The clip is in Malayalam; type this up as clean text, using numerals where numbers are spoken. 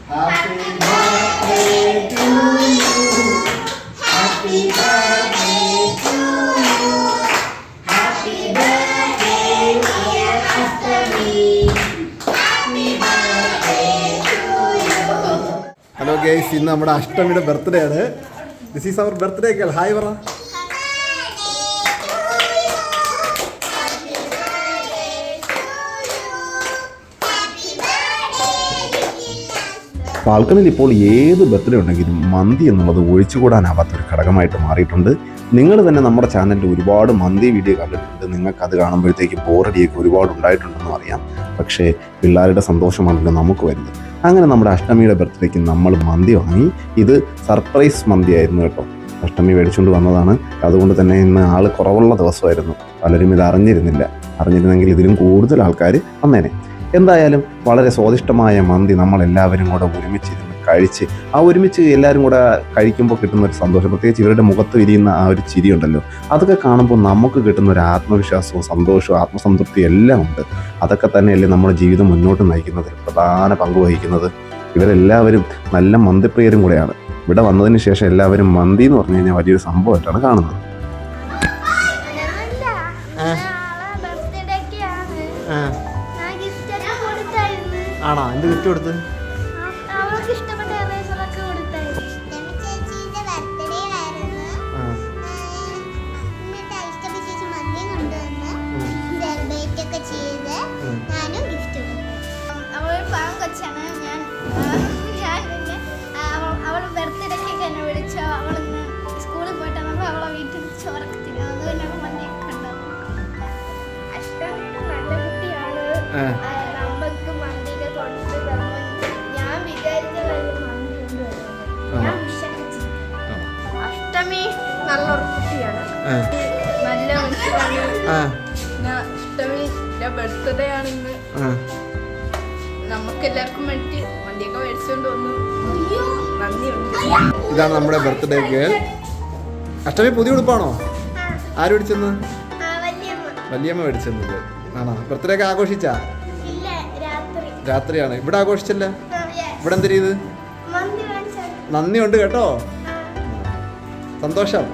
Happy birthday to you. Happy birthday to you. Happy birthday dear Ashtami. Happy birthday to you. Hello guys, ഇന്ന് നമ്മുടെ അഷ്ടമിയുടെ ബർത്ത്ഡേ ആണ്. This is our birthday girl. Hi പറ. പാൽക്കണിൽ ഇപ്പോൾ ഏത് ബർത്ത്ഡേ ഉണ്ടെങ്കിലും മന്തി എന്നുള്ളത് ഒഴിച്ചുകൂടാനാവാത്തൊരു ഘടകമായിട്ട് മാറിയിട്ടുണ്ട്. നിങ്ങൾ തന്നെ നമ്മുടെ ചാനലിൽ ഒരുപാട് മന്തി വീഡിയോ കണ്ടിട്ടുണ്ട്. നിങ്ങൾക്കത് കാണുമ്പോഴത്തേക്ക് ബോറടിയൊക്കെ ഒരുപാട് ഉണ്ടായിട്ടുണ്ടെന്നും അറിയാം. പക്ഷേ പിള്ളേരുടെ സന്തോഷമാണല്ലോ നമുക്ക് വരുന്നത്. അങ്ങനെ നമ്മുടെ അഷ്ടമിയുടെ ബർത്ത്ഡേക്ക് നമ്മൾ മന്തി വാങ്ങി. ഇത് സർപ്രൈസ് മന്തി ആയിരുന്നു കേട്ടോ. അഷ്ടമി മേടിച്ചുകൊണ്ട് വന്നതാണ്. അതുകൊണ്ട് തന്നെ ഇന്ന് ആൾ കുറവുള്ള ദിവസമായിരുന്നു. പലരും ഇത് അറിഞ്ഞിരുന്നെങ്കിൽ ഇതിലും കൂടുതൽ ആൾക്കാർ വന്നേനെ. എന്തായാലും വളരെ സ്വാദിഷ്ടമായ മന്തി നമ്മളെല്ലാവരും കൂടെ ഒരുമിച്ചിരുന്ന് കഴിച്ച് ഒരുമിച്ച് എല്ലാവരും കൂടെ കഴിക്കുമ്പോൾ കിട്ടുന്ന ഒരു സന്തോഷം, പ്രത്യേകിച്ച് ഇവരുടെ മുഖത്ത് വിരിയുന്ന ആ ഒരു ചിരിയുണ്ടല്ലോ, അതൊക്കെ കാണുമ്പോൾ നമുക്ക് കിട്ടുന്ന ഒരു ആത്മവിശ്വാസവും സന്തോഷവും ആത്മസംതൃപ്തിയും എല്ലാം ഉണ്ട്. അതൊക്കെ തന്നെയല്ലേ നമ്മുടെ ജീവിതം മുന്നോട്ട് നയിക്കുന്നതിൽ പ്രധാന പങ്ക് വഹിക്കുന്നത്. ഇവരെല്ലാവരും നല്ല മന്തിപ്രിയരും കൂടെയാണ്. ഇവിടെ വന്നതിന് ശേഷം എല്ലാവരും മന്തി എന്ന് പറഞ്ഞു കഴിഞ്ഞാൽ വലിയൊരു സംഭവമായിട്ടാണ് കാണുന്നത്. ആണോ? എന്ത് ഗിഫ്റ്റ് കൊടുത്ത്? അഷ്ടമി നല്ലൊരു കുട്ടിയാണ്, നല്ല മനുഷ്യരാണ്. അഷ്ടമിയുടെ ബർത്ത്ഡേ ആണ് ഇന്ന്. നമുക്ക് എല്ലാവർക്കും വേണ്ടി വണ്ടിയൊക്കെ മേടിച്ചുകൊണ്ട് വന്നു. നന്ദിയുണ്ട്. ഇതാണ് നമ്മുടെ ബർത്ത്ഡേ ഗേൾ. അഷ്ടമി പുതിയ ഉടുപ്പാണോ? ആര് മേടിച്ചെന്ന്? വല്യമ്മ മേടിച്ചെന്നത് ആണോ? ബർത്ത്ഡേ ഒക്കെ ആഘോഷിച്ചാ? രാത്രിയാണ്. ഇവിടെ ആഘോഷിച്ചല്ല. ഇവിടെ എന്ത് ചെയ്ത്? നന്ദിയുണ്ട് കേട്ടോ. സന്തോഷം.